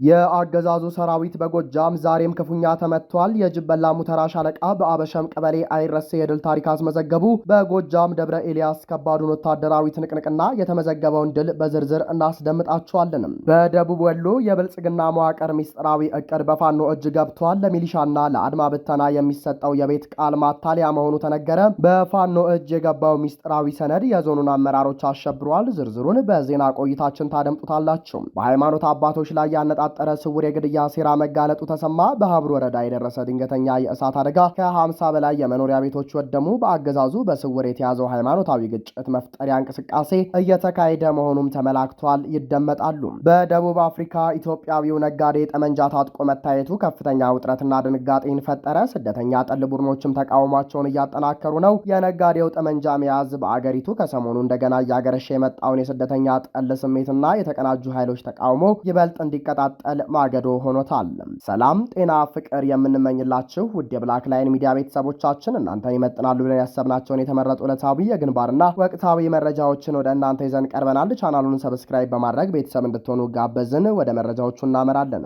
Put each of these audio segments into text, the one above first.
የአገዛዙ ሰራዊት በጎጃም ዛሬም ክፉኛ ተመቷል። የጅበላ ሙተራ ሻለቃ በአበሸም ቀበሌ አይረሴ የድል ታሪክ አስመዘገቡ። በጎጃም ደብረ ኤልያስ ከባዱን ወታደራዊ ትንቅንቅና የተመዘገበውን ድል በዝርዝር እናስደምጣቸዋለን። በደቡብ ወሎ የብልጽግና መዋቅር ሚስጥራዊ እቅድ በፋኖ እጅ ገብቷል። ለሚሊሻና ለአድማ ብተና የሚሰጠው የቤት ቃል ማታለያ መሆኑ ተነገረ። በፋኖ እጅ የገባው ሚስጥራዊ ሰነድ የዞኑን አመራሮች አሸብሯል። ዝርዝሩን በዜና ቆይታችን ታደምጡታላችሁ። በሃይማኖት አባቶች ላይ ያነጣጠረ ስውር የግድያ ሴራ መጋለጡ ተሰማ። በሀብሩ ወረዳ የደረሰ ድንገተኛ የእሳት አደጋ ከ50 በላይ የመኖሪያ ቤቶች ወደሙ። በአገዛዙ በስውር የተያዘው ሃይማኖታዊ ግጭት መፍጠሪያ እንቅስቃሴ እየተካሄደ መሆኑም ተመላክቷል። ይደመጣሉ። በደቡብ አፍሪካ ኢትዮጵያዊው ነጋዴ ጠመንጃ ታጥቆ መታየቱ ከፍተኛ ውጥረትና ድንጋጤን ፈጠረ። ስደተኛ ጠል ቡድኖችም ተቃውሟቸውን እያጠናከሩ ነው። የነጋዴው ጠመንጃ መያዝ በአገሪቱ ከሰሞኑ እንደገና እያገረሸ የመጣውን የስደተኛ ጠል ስሜትና የተቀናጁ ኃይሎች ተቃውሞ ይበልጥ እንዲቀጣጠል ማገዶ ሆኖታል። ሰላም፣ ጤና፣ ፍቅር የምንመኝላችሁ ውድ የብላክ ላይን ሚዲያ ቤተሰቦቻችን እናንተን ይመጥናሉ ብለን ያሰብናቸውን የተመረጡ ዕለታዊ የግንባርና ወቅታዊ መረጃዎችን ወደ እናንተ ይዘን ቀርበናል። ቻናሉን ሰብስክራይብ በማድረግ ቤተሰብ እንድትሆኑ ጋበዝን። ወደ መረጃዎቹ እናመራለን።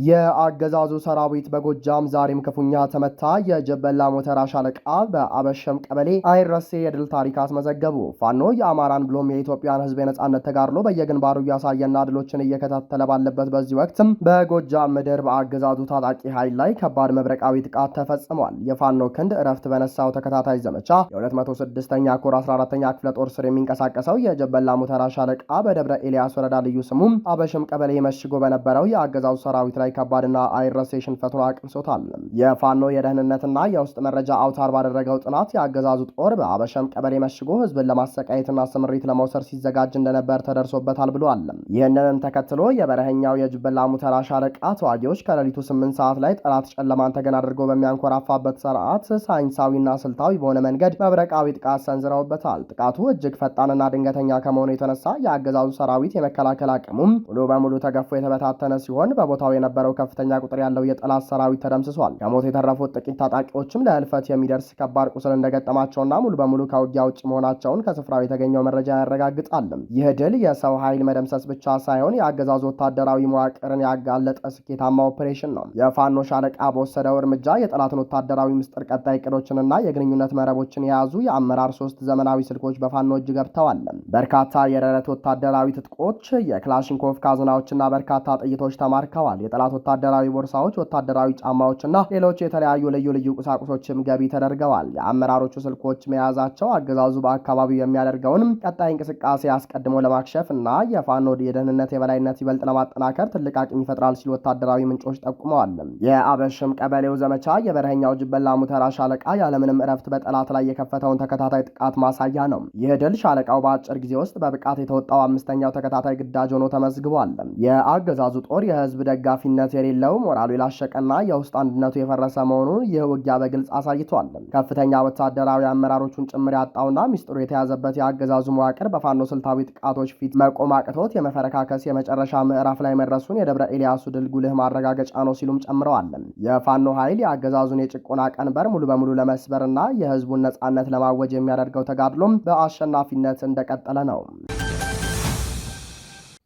የአገዛዙ ሰራዊት በጎጃም ዛሬም ክፉኛ ተመታ። የጀበላ ሙተራ ሻለቃ በአበሸም ቀበሌ አይረሴ የድል ታሪክ አስመዘገቡ። ፋኖ የአማራን ብሎም የኢትዮጵያን ሕዝብ የነጻነት ተጋድሎ በየግንባሩ እያሳየና ድሎችን እየከታተለ ባለበት በዚህ ወቅትም በጎጃም ምድር በአገዛዙ ታጣቂ ኃይል ላይ ከባድ መብረቃዊ ጥቃት ተፈጽሟል። የፋኖ ክንድ እረፍት በነሳው ተከታታይ ዘመቻ የ206ኛ ኮር 14ኛ ክፍለ ጦር ስር የሚንቀሳቀሰው የጀበላ ሙተራ ሻለቃ በደብረ ኤልያስ ወረዳ ልዩ ስሙም አበሸም ቀበሌ መሽጎ በነበረው የአገዛዙ ሰራዊት ላይ ከባድና አይረሴ ሽንፈቱን አቅምሶታል። የፋኖ የደህንነትና የውስጥ መረጃ አውታር ባደረገው ጥናት የአገዛዙ ጦር በአበሸም ቀበሌ መሽጎ ህዝብን ለማሰቃየትና ስምሪት ለመውሰድ ሲዘጋጅ እንደነበር ተደርሶበታል ብሏል። ይህንን ተከትሎ የበረኸኛው የጅበላ ሙተራ ሻለቃ ተዋጊዎች ከሌሊቱ 8 ሰዓት ላይ ጠላት ጨለማን ተገን አድርጎ በሚያንኮራፋበት ሰዓት ሳይንሳዊና ስልታዊ በሆነ መንገድ መብረቃዊ ጥቃት ሰንዝረውበታል። ጥቃቱ እጅግ ፈጣንና ድንገተኛ ከመሆኑ የተነሳ የአገዛዙ ሰራዊት የመከላከል አቅሙም ሙሉ በሙሉ ተገፎ የተበታተነ ሲሆን በቦታው የነበረው ከፍተኛ ቁጥር ያለው የጠላት ሰራዊት ተደምስሷል። ከሞት የተረፉት ጥቂት ታጣቂዎችም ለህልፈት የሚደርስ ከባድ ቁስል እንደገጠማቸውና ሙሉ በሙሉ ከውጊያ ውጭ መሆናቸውን ከስፍራው የተገኘው መረጃ ያረጋግጣል። ይህ ድል የሰው ኃይል መደምሰስ ብቻ ሳይሆን የአገዛዙ ወታደራዊ መዋቅርን ያጋለጠ ስኬታማ ኦፕሬሽን ነው። የፋኖ ሻለቃ በወሰደው እርምጃ የጠላትን ወታደራዊ ምስጢር ቀጣይ እቅዶችንና የግንኙነት መረቦችን የያዙ የአመራር 3 ዘመናዊ ስልኮች በፋኖ እጅ ገብተዋል። በርካታ የደረት ወታደራዊ ትጥቆች፣ የክላሽንኮቭ ካዝናዎችና በርካታ ጥይቶች ተማርከዋል። የጠላት ወታደራዊ ቦርሳዎች፣ ወታደራዊ ጫማዎችና ሌሎች የተለያዩ ልዩ ልዩ ቁሳቁሶችም ገቢ ተደርገዋል። የአመራሮቹ ስልኮች መያዛቸው አገዛዙ በአካባቢው የሚያደርገውንም ቀጣይ እንቅስቃሴ አስቀድሞ ለማክሸፍ እና የፋኖ የደህንነት የበላይነት ይበልጥ ለማጠናከር ትልቅ አቅም ይፈጥራል ሲሉ ወታደራዊ ምንጮች ጠቁመዋል። የአበሽም ቀበሌው ዘመቻ የበረኸኛው ጅበላ ሙተራ ሻለቃ ያለምንም እረፍት በጠላት ላይ የከፈተውን ተከታታይ ጥቃት ማሳያ ነው። ይህ ድል ሻለቃው በአጭር ጊዜ ውስጥ በብቃት የተወጣው 5ኛው ተከታታይ ግዳጅ ሆኖ ተመዝግቧል። የአገዛዙ ጦር የህዝብ ደጋፊነት የሌለው ሞራሉ የላሸቀና የውስጥ አንድነቱ የፈረሰ መሆኑን ይህ ውጊያ በግልጽ አሳይቷል። ከፍተኛ ወታደራዊ አመራሮቹን ጭምር ያጣውና ሚስጥሩ የተያዘበት የአገዛዙ መዋቅር በፋኖ ስልታዊ ጥቃቶች ፊት መቆም አቅቶት የመፈረካከስ የመጨረሻ ምዕራፍ ላይ መድረሱን የደብረ ኤልያሱ ድል ጉልህ ማረጋገጫ ነው ሲሉም ጨምረዋል። የፋኖ ኃይል የአገዛዙን የጭቆና ቀንበር ሙሉ በሙሉ ለመስበርና የህዝቡን ነጻነት ለማወጅ የሚያደርገው ተጋድሎም በአሸናፊነት እንደቀጠለ ነው።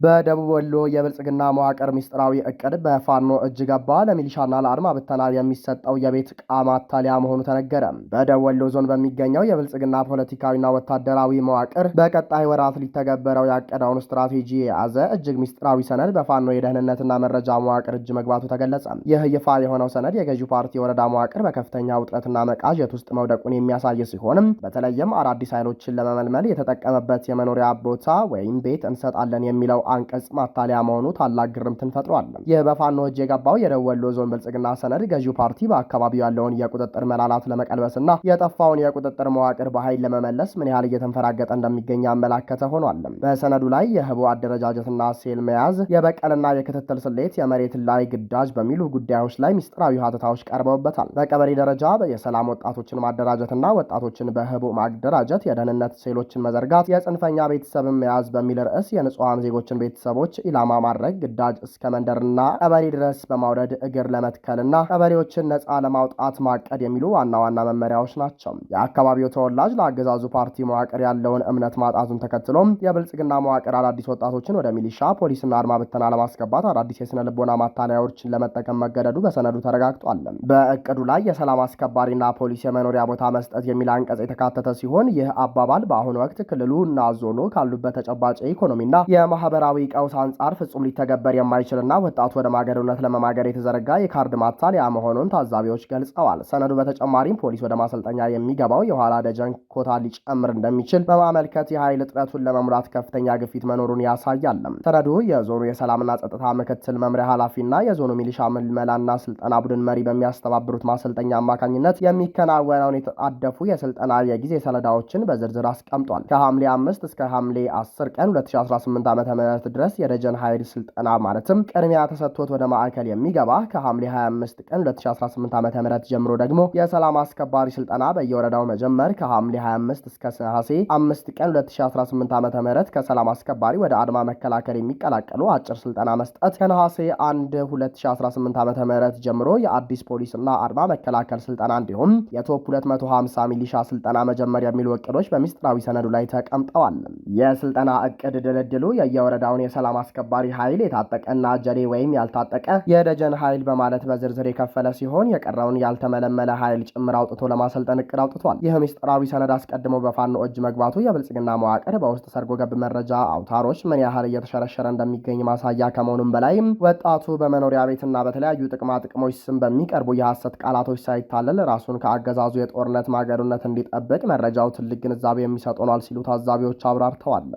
በደቡብ ወሎ የብልጽግና መዋቅር ሚስጥራዊ እቅድ በፋኖ እጅ ገባ። ለሚሊሻና ለአድማ ብተና የሚሰጠው የቤት ዕቃ ማታለያ መሆኑ ተነገረ። በደቡብ ወሎ ዞን በሚገኘው የብልጽግና ፖለቲካዊና ወታደራዊ መዋቅር በቀጣይ ወራት ሊተገበረው ያቀደውን ስትራቴጂ የያዘ እጅግ ሚስጥራዊ ሰነድ በፋኖ የደህንነትና መረጃ መዋቅር እጅ መግባቱ ተገለጸ። ይህ ይፋ የሆነው ሰነድ የገዢው ፓርቲ የወረዳ መዋቅር በከፍተኛ ውጥረትና መቃዠት ውስጥ መውደቁን የሚያሳይ ሲሆንም በተለይም አዳዲስ ኃይሎችን ለመመልመል የተጠቀመበት የመኖሪያ ቦታ ወይም ቤት እንሰጣለን የሚለው አንቀጽ ማታለያ መሆኑ ታላቅ ግርምትን ፈጥሯል። ይህ በፋኖ እጅ የገባው የደቡብ ወሎ ዞን ብልጽግና ሰነድ ገዢው ፓርቲ በአካባቢው ያለውን የቁጥጥር መላላት ለመቀልበስና የጠፋውን የቁጥጥር መዋቅር በኃይል ለመመለስ ምን ያህል እየተንፈራገጠ እንደሚገኝ ያመላከተ ሆኗል። በሰነዱ ላይ የህቡ አደረጃጀትና ሴል መያዝ፣ የበቀልና የክትትል ስሌት፣ የመሬት ላይ ግዳጅ በሚሉ ጉዳዮች ላይ ሚስጥራዊ ሀተታዎች ቀርበውበታል። በቀበሌ ደረጃ የሰላም ወጣቶችን ማደራጀትና ወጣቶችን በህቡ ማደራጀት፣ የደህንነት ሴሎችን መዘርጋት፣ የጽንፈኛ ቤተሰብን መያዝ በሚል ርዕስ የንጹሐን ዜጎችን ቤተሰቦች ኢላማ ማድረግ፣ ግዳጅ እስከ መንደርና ቀበሌ ድረስ በማውረድ እግር ለመትከልና ቀበሌዎችን ነጻ ለማውጣት ማቀድ የሚሉ ዋና ዋና መመሪያዎች ናቸው። የአካባቢው ተወላጅ ለአገዛዙ ፓርቲ መዋቅር ያለውን እምነት ማጣቱን ተከትሎም የብልጽግና መዋቅር አዳዲስ ወጣቶችን ወደ ሚሊሻ፣ ፖሊስና አድማ ብተና ለማስገባት አዳዲስ የስነ ልቦና ማታለያዎችን ለመጠቀም መገደዱ በሰነዱ ተረጋግጧል። በእቅዱ ላይ የሰላም አስከባሪና ፖሊስ የመኖሪያ ቦታ መስጠት የሚል አንቀጽ የተካተተ ሲሆን ይህ አባባል በአሁኑ ወቅት ክልሉ እና ዞኑ ካሉበት ተጨባጭ ኢኮኖሚና የማህበራዊ ቀውስ አንጻር ፍጹም ሊተገበር የማይችልና ወጣቱ ወደ ማገዶነት ለመማገድ የተዘረጋ የካርድ ማታለያ መሆኑን ታዛቢዎች ገልጸዋል። ሰነዱ በተጨማሪም ፖሊስ ወደ ማሰልጠኛ የሚገባው የኋላ ደጀን ኮታ ሊጨምር እንደሚችል በማመልከት የኃይል እጥረቱን ለመሙላት ከፍተኛ ግፊት መኖሩን ያሳያል። ሰነዱ የዞኑ የሰላምና ጸጥታ ምክትል መምሪያ ኃላፊና የዞኑ ሚሊሻ ምልመላና ስልጠና ቡድን መሪ በሚያስተባብሩት ማሰልጠኛ አማካኝነት የሚከናወነውን የተጣደፉ የስልጠና የጊዜ ሰሌዳዎችን በዝርዝር አስቀምጧል። ከሐምሌ 5 እስከ ሐምሌ 10 ቀን 2018 ዓ.ም ድረስ የደጀን ኃይል ስልጠና ማለትም ቅድሚያ ተሰጥቶት ወደ ማዕከል የሚገባ፣ ከሐምሌ 25 ቀን 2018 ዓ.ም ጀምሮ ደግሞ የሰላም አስከባሪ ስልጠና በየወረዳው መጀመር፣ ከሐምሌ 25 እስከ ነሐሴ 5 ቀን 2018 ዓ.ም ከሰላም አስከባሪ ወደ አድማ መከላከል የሚቀላቀሉ አጭር ስልጠና መስጠት፣ ከነሐሴ 1 2018 ዓ.ም ጀምሮ የአዲስ ፖሊስና አድማ መከላከል ስልጠና እንዲሁም የቶፕ 250 ሚሊሻ ስልጠና መጀመር የሚሉ እቅዶች በሚስጥራዊ ሰነዱ ላይ ተቀምጠዋል። የስልጠና እቅድ ድልድሉ የየወረዳውን የሰላም አስከባሪ ኃይል የታጠቀና ጀሌ ወይም ያልታጠቀ የደጀን ኃይል በማለት በዝርዝር የከፈለ ሲሆን የቀረውን ያልተመለመለ ኃይል ጭምር አውጥቶ ለማሰልጠን እቅድ አውጥቷል። ይህ ሚስጥራዊ ሰነድ አስቀድሞ በፋኖ እጅ መግባቱ የብልጽግና መዋቅር በውስጥ ሰርጎ ገብ መረጃ አውታሮች ምን ያህል እየተሸረሸረ እንደሚገኝ ማሳያ ከመሆኑም በላይ ወጣቱ በመኖሪያ ቤትና በተለያዩ ጥቅማ ጥቅሞች ስም በሚቀርቡ የሐሰት ቃላቶች ሳይታለል ራሱን ከአገዛዙ የጦርነት ማገዶነት እንዲጠብቅ መረጃው ትልቅ ግንዛቤ የሚሰጥ ሆኗል ሲሉ ታዛቢዎች አብራርተዋል።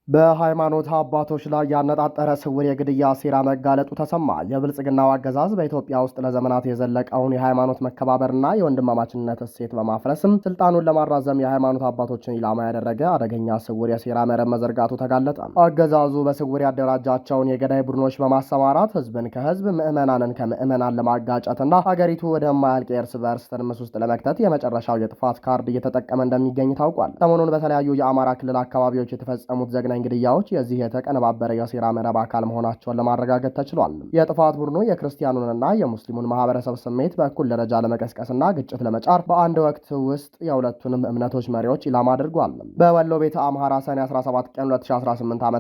በሃይማኖት አባቶች ላይ ያነጣጠረ ስውር የግድያ ሴራ መጋለጡ ተሰማ። የብልጽግናው አገዛዝ በኢትዮጵያ ውስጥ ለዘመናት የዘለቀውን የሃይማኖት መከባበርና የወንድማማችነት እሴት በማፍረስም ስልጣኑን ለማራዘም የሃይማኖት አባቶችን ኢላማ ያደረገ አደገኛ ስውር የሴራ መረብ መዘርጋቱ ተጋለጠ። አገዛዙ በስውር ያደራጃቸውን የገዳይ ቡድኖች በማሰማራት ህዝብን ከህዝብ ምዕመናንን ከምዕመናን ለማጋጨትና ሀገሪቱ ወደማያልቅ የእርስ በርስ ትርምስ ውስጥ ለመክተት የመጨረሻው የጥፋት ካርድ እየተጠቀመ እንደሚገኝ ታውቋል። ሰሞኑን በተለያዩ የአማራ ክልል አካባቢዎች የተፈጸሙት ዘግናኝ ግድያዎች የዚህ የተቀነባበረ የሴራ መረብ አካል መሆናቸውን ለማረጋገጥ ተችሏል። የጥፋት ቡድኑ የክርስቲያኑንና የሙስሊሙን ማህበረሰብ ስሜት በእኩል ደረጃ ለመቀስቀስና ግጭት ለመጫር በአንድ ወቅት ውስጥ የሁለቱንም እምነቶች መሪዎች ኢላማ አድርጓል። በወሎ ቤተ አምሐራ ሰኔ 17 ቀን 2018 ዓ.ም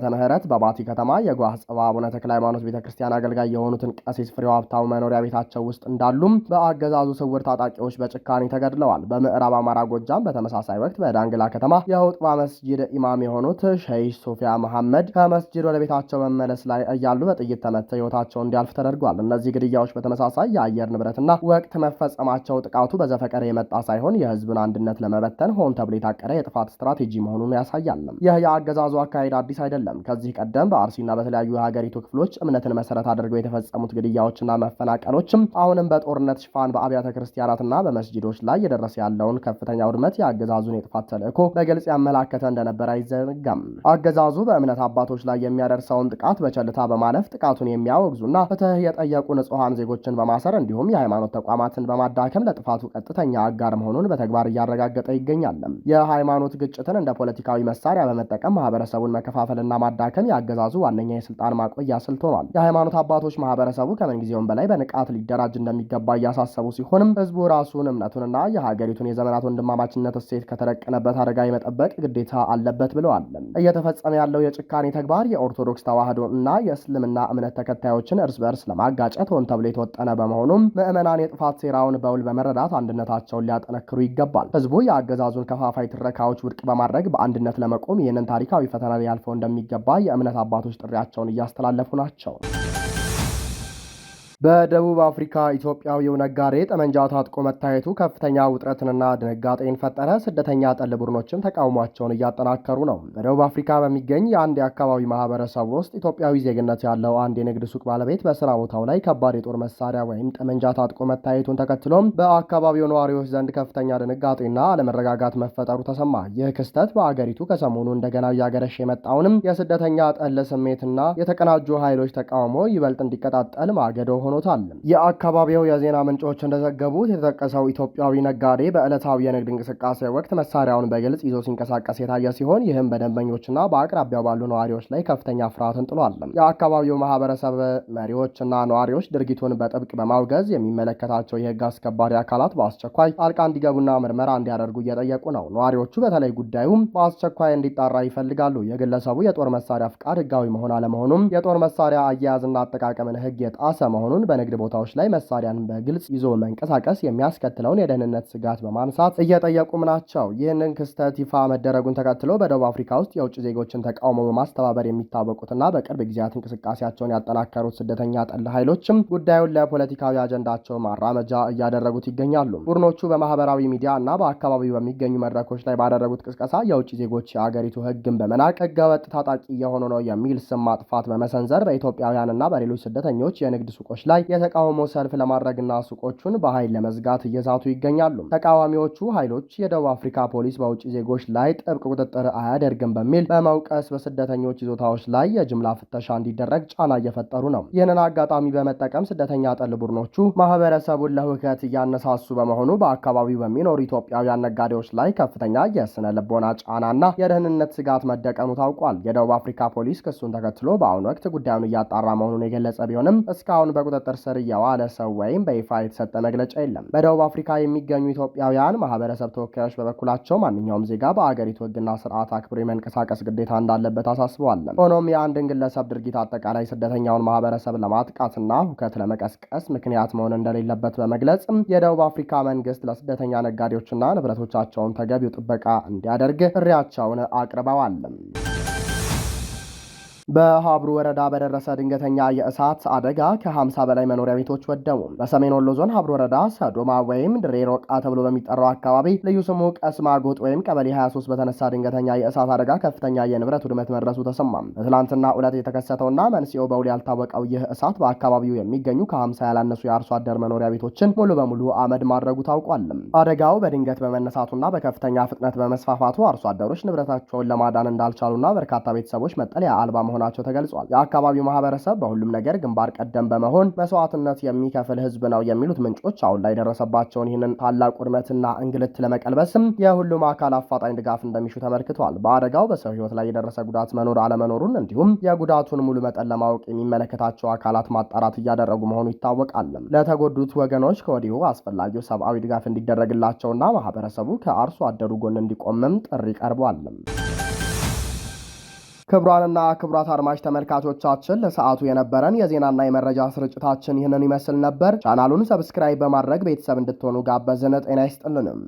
በባቲ ከተማ የጓህ ጽባ አቡነ ተክለ ሃይማኖት ቤተክርስቲያን አገልጋይ የሆኑትን ቀሲስ ፍሬው ሀብታሙ መኖሪያ ቤታቸው ውስጥ እንዳሉም በአገዛዙ ስውር ታጣቂዎች በጭካኔ ተገድለዋል። በምዕራብ አማራ ጎጃም በተመሳሳይ ወቅት በዳንግላ ከተማ የሁጥባ መስጂድ ኢማም የሆኑት ሸይህ ሶፊያ መሐመድ ከመስጂድ ወደ ቤታቸው መመለስ ላይ እያሉ በጥይት ተመተው ህይወታቸው እንዲያልፍ ተደርጓል። እነዚህ ግድያዎች በተመሳሳይ የአየር ንብረትና ወቅት መፈጸማቸው ጥቃቱ በዘፈቀደ የመጣ ሳይሆን የህዝብን አንድነት ለመበተን ሆን ተብሎ የታቀደ የጥፋት ስትራቴጂ መሆኑን ያሳያል። ይህ የአገዛዙ አካሄድ አዲስ አይደለም። ከዚህ ቀደም በአርሲና በተለያዩ የሀገሪቱ ክፍሎች እምነትን መሰረት አድርገው የተፈጸሙት ግድያዎችና መፈናቀሎችም አሁንም በጦርነት ሽፋን በአብያተ ክርስቲያናትና በመስጂዶች ላይ የደረሰ ያለውን ከፍተኛ ውድመት የአገዛዙን የጥፋት ተልዕኮ በግልጽ ያመላከተ እንደነበር አይዘነጋም። አገዛዙ በእምነት አባቶች ላይ የሚያደርሰውን ጥቃት በቸልታ በማለፍ ጥቃቱን የሚያወግዙና ፍትህ የጠየቁ ንጹሐን ዜጎችን በማሰር እንዲሁም የሃይማኖት ተቋማትን በማዳከም ለጥፋቱ ቀጥተኛ አጋር መሆኑን በተግባር እያረጋገጠ ይገኛል። የሃይማኖት ግጭትን እንደ ፖለቲካዊ መሳሪያ በመጠቀም ማህበረሰቡን መከፋፈልና ማዳከም የአገዛዙ ዋነኛ የስልጣን ማቆያ ስልት ሆኗል። የሃይማኖት አባቶች ማህበረሰቡ ከምንጊዜውም በላይ በንቃት ሊደራጅ እንደሚገባ እያሳሰቡ ሲሆንም ህዝቡ ራሱን እምነቱንና የሀገሪቱን የዘመናት ወንድማማችነት እሴት ከተደቀነበት አደጋ የመጠበቅ ግዴታ አለበት ብለዋል። እየተፈጸመ ያለው የጭካኔ ተግባር የኦርቶዶክስ ተዋህዶ እና የእስልምና እምነት ተከታዮችን እርስ በርስ ለማጋጨት ሆን ተብሎ የተወጠነ በመሆኑም ምዕመናን የጥፋት ሴራውን በውል በመረዳት አንድነታቸውን ሊያጠነክሩ ይገባል። ህዝቡ የአገዛዙን ከፋፋይ ትረካዎች ውድቅ በማድረግ በአንድነት ለመቆም ይህንን ታሪካዊ ፈተና ሊያልፈው እንደሚገባ የእምነት አባቶች ጥሪያቸውን እያስተላለፉ ናቸው። በደቡብ አፍሪካ ኢትዮጵያዊው ነጋዴ ጠመንጃ ታጥቆ መታየቱ ከፍተኛ ውጥረትንና ድንጋጤን ፈጠረ። ስደተኛ ጠል ቡድኖችም ተቃውሟቸውን እያጠናከሩ ነው። በደቡብ አፍሪካ በሚገኝ የአንድ የአካባቢ ማህበረሰብ ውስጥ ኢትዮጵያዊ ዜግነት ያለው አንድ የንግድ ሱቅ ባለቤት በስራ ቦታው ላይ ከባድ የጦር መሳሪያ ወይም ጠመንጃ ታጥቆ መታየቱን ተከትሎም በአካባቢው ነዋሪዎች ዘንድ ከፍተኛ ድንጋጤና አለመረጋጋት መፈጠሩ ተሰማ። ይህ ክስተት በአገሪቱ ከሰሞኑ እንደገና እያገረሽ የመጣውንም የስደተኛ ጠል ስሜትና የተቀናጁ ኃይሎች ተቃውሞ ይበልጥ እንዲቀጣጠል ማገዶ ሆኖታል። የአካባቢው የዜና ምንጮች እንደዘገቡት የተጠቀሰው ኢትዮጵያዊ ነጋዴ በዕለታዊ የንግድ እንቅስቃሴ ወቅት መሳሪያውን በግልጽ ይዞ ሲንቀሳቀስ የታየ ሲሆን ይህም በደንበኞችና በአቅራቢያው ባሉ ነዋሪዎች ላይ ከፍተኛ ፍርሃትን ጥሏል። የአካባቢው ማህበረሰብ መሪዎችና ነዋሪዎች ድርጊቱን በጥብቅ በማውገዝ የሚመለከታቸው የህግ አስከባሪ አካላት በአስቸኳይ ጣልቃ እንዲገቡና ምርመራ እንዲያደርጉ እየጠየቁ ነው። ነዋሪዎቹ በተለይ ጉዳዩም በአስቸኳይ እንዲጣራ ይፈልጋሉ። የግለሰቡ የጦር መሳሪያ ፍቃድ ህጋዊ መሆን አለመሆኑም፣ የጦር መሳሪያ አያያዝና አጠቃቀምን ህግ የጣሰ መሆኑን፣ በንግድ ቦታዎች ላይ መሳሪያን በግልጽ ይዞ መንቀሳቀስ የሚያስከትለውን የደህንነት ስጋት በማንሳት እየጠየቁም ናቸው። ይህንን ክስተት ይፋ መደረጉን ተከትሎ በደቡብ አፍሪካ ውስጥ የውጭ ዜጎችን ተቃውሞ በማስተባበር የሚታወቁትና በቅርብ ጊዜያት እንቅስቃሴያቸውን ያጠናከሩት ስደተኛ ጠል ኃይሎችም ጉዳዩን ለፖለቲካዊ አጀንዳቸው ማራመጃ እያደረጉት ይገኛሉ። ቡድኖቹ በማህበራዊ ሚዲያ እና በአካባቢው በሚገኙ መድረኮች ላይ ባደረጉት ቅስቀሳ የውጭ ዜጎች የአገሪቱ ህግን በመናቅ ህገወጥ ታጣቂ የሆኑ ነው የሚል ስም ማጥፋት በመሰንዘር በኢትዮጵያውያንና በሌሎች ስደተኞች የንግድ ሱቆች ላይ የተቃውሞ ሰልፍ ለማድረግና ሱቆቹን በኃይል ለመዝጋት እየዛቱ ይገኛሉ። ተቃዋሚዎቹ ኃይሎች የደቡብ አፍሪካ ፖሊስ በውጭ ዜጎች ላይ ጥብቅ ቁጥጥር አያደርግም በሚል በመውቀስ በስደተኞች ይዞታዎች ላይ የጅምላ ፍተሻ እንዲደረግ ጫና እየፈጠሩ ነው። ይህንን አጋጣሚ በመጠቀም ስደተኛ ጠል ቡድኖቹ ማህበረሰቡን ለሁከት እያነሳሱ በመሆኑ በአካባቢው በሚኖሩ ኢትዮጵያውያን ነጋዴዎች ላይ ከፍተኛ የስነ ልቦና ጫናና የደህንነት ስጋት መደቀኑ ታውቋል። የደቡብ አፍሪካ ፖሊስ ክሱን ተከትሎ በአሁኑ ወቅት ጉዳዩን እያጣራ መሆኑን የገለጸ ቢሆንም እስካሁን በቁጥጥር ስር የዋለ ሰው ወይም በይፋ የተሰጠ መግለጫ የለም። በደቡብ አፍሪካ የሚገኙ ኢትዮጵያውያን ማህበረሰብ ተወካዮች በበኩላቸው ማንኛውም ዜጋ በአገሪቱ ህግና ስርዓት አክብሮ የመንቀሳቀስ ግዴታ እንዳለበት አሳስበዋል። ሆኖም የአንድን ግለሰብ ድርጊት አጠቃላይ ስደተኛውን ማህበረሰብ ለማጥቃትና ሁከት ለመቀስቀስ ምክንያት መሆን እንደሌለበት በመግለጽ የደቡብ አፍሪካ መንግስት ለስደተኛ ነጋዴዎችና ንብረቶቻቸውን ተገቢው ጥበቃ እንዲያደርግ ጥሪያቸውን አቅርበዋል። በሀብሩ ወረዳ በደረሰ ድንገተኛ የእሳት አደጋ ከ50 በላይ መኖሪያ ቤቶች ወደሙ። በሰሜን ወሎ ዞን ሀብሩ ወረዳ ሰዶማ ወይም ድሬ ሮቃ ተብሎ በሚጠራው አካባቢ ልዩ ስሙ ቀስማ ጎጥ ወይም ቀበሌ 23 በተነሳ ድንገተኛ የእሳት አደጋ ከፍተኛ የንብረት ውድመት መድረሱ ተሰማም። በትላንትና ዕለት የተከሰተውና መንስኤው በውል ያልታወቀው ይህ እሳት በአካባቢው የሚገኙ ከ50 ያላነሱ የአርሶ አደር መኖሪያ ቤቶችን ሙሉ በሙሉ አመድ ማድረጉ ታውቋል። አደጋው በድንገት በመነሳቱና በከፍተኛ ፍጥነት በመስፋፋቱ አርሶ አደሮች ንብረታቸውን ለማዳን እንዳልቻሉና በርካታ ቤተሰቦች መጠለያ አልባ መሆናቸው ተገልጿል። የአካባቢው ማህበረሰብ በሁሉም ነገር ግንባር ቀደም በመሆን መስዋዕትነት የሚከፍል ህዝብ ነው የሚሉት ምንጮች አሁን ላይ ደረሰባቸውን ይህንን ታላቅ ውድመትና እንግልት ለመቀልበስም የሁሉም አካል አፋጣኝ ድጋፍ እንደሚሹ ተመልክቷል። በአደጋው በሰው ህይወት ላይ የደረሰ ጉዳት መኖር አለመኖሩን እንዲሁም የጉዳቱን ሙሉ መጠን ለማወቅ የሚመለከታቸው አካላት ማጣራት እያደረጉ መሆኑ ይታወቃል። ለተጎዱት ወገኖች ከወዲሁ አስፈላጊው ሰብአዊ ድጋፍ እንዲደረግላቸውና ማህበረሰቡ ከአርሶ አደሩ ጎን እንዲቆምም ጥሪ ቀርቧል። ክቡራንና ክቡራት አድማጭ ተመልካቾቻችን ለሰዓቱ የነበረን የዜናና የመረጃ ስርጭታችን ይህንን ይመስል ነበር። ቻናሉን ሰብስክራይብ በማድረግ ቤተሰብ እንድትሆኑ ጋበዝን። ጤና ይስጥልንም።